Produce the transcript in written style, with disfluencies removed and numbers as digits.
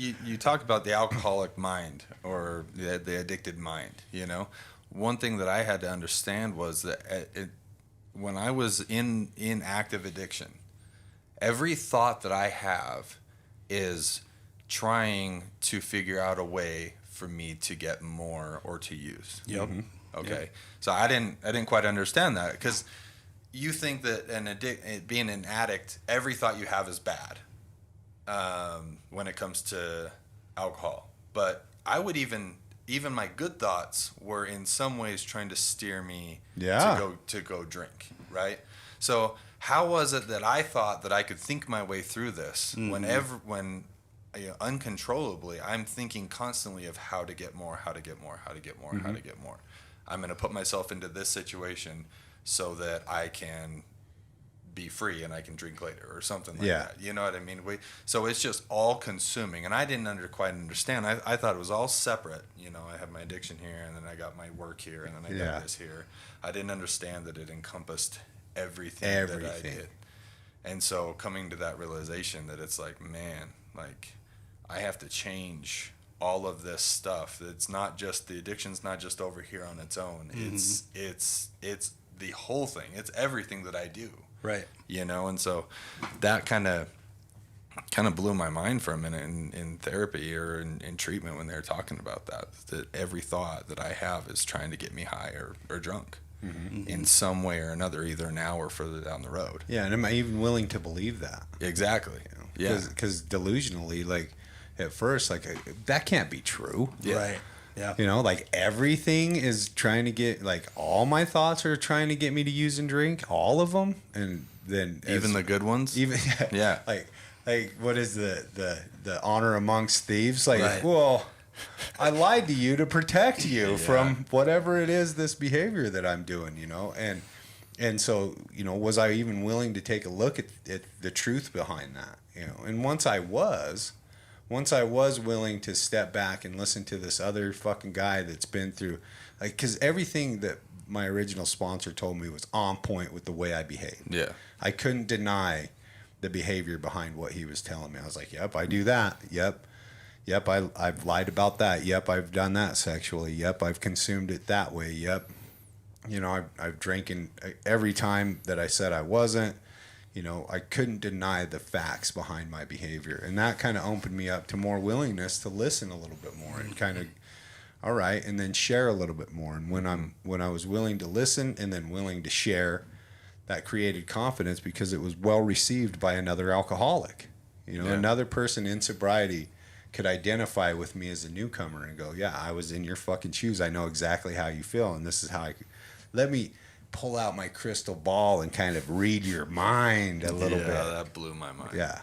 you talk about the alcoholic mind or the addicted mind, One thing that I had to understand was that when I was in active addiction, every thought that I have is trying to figure out a way for me to get more or to use. Yep. Okay. Yep. So I didn't quite understand that, because you think that being an addict, every thought you have is bad when it comes to alcohol. But I would even my good thoughts were in some ways trying to steer me to go drink, right? So how was it that I thought that I could think my way through this when uncontrollably I'm thinking constantly of how to get more, how to get more, how to get more, how to get more. I'm going to put myself into this situation so that I can be free and I can drink later or something like that. You know what I mean? So it's just all consuming, and I didn't quite understand. I thought it was all separate. I had my addiction here, and then I got my work here, and then I got this here. I didn't understand that it encompassed everything that I did. And so coming to that realization that it's like, man, like I have to change all of this stuff. It's not just the addiction's not just over here on its own. It's the whole thing. It's everything that I do. Right. And so that kind of blew my mind for a minute in therapy or in treatment when they were talking about that every thought that I have is trying to get me high or drunk in some way or another, either now or further down the road. Yeah, and am I even willing to believe that? Exactly. Because delusionally, like at first, like that can't be true. Yeah. Right. Yeah. Like everything is trying to get, like all my thoughts are trying to get me to use and drink, all of them, and then even the good ones. Yeah. Like what is the honor amongst thieves? Like, well, I lied to you to protect you from whatever it is, this behavior that I'm doing, and so was I even willing to take a look at the truth behind that, And once I was willing to step back and listen to this other fucking guy that's been through, like, because everything that my original sponsor told me was on point with the way I behaved. Yeah. I couldn't deny the behavior behind what he was telling me. I was like, yep, I do that. Yep, I've lied about that. Yep, I've done that sexually. Yep, I've consumed it that way. Yep. I've drinking every time that I said I wasn't. I couldn't deny the facts behind my behavior. And that kind of opened me up to more willingness to listen a little bit more and kind of, all right, and then share a little bit more. And when I was willing to listen and then willing to share, that created confidence because it was well received by another alcoholic. Another person in sobriety could identify with me as a newcomer and go, yeah, I was in your fucking shoes. I know exactly how you feel. And this is how let me pull out my crystal ball and kind of read your mind a little bit. Yeah, that blew my mind. Yeah.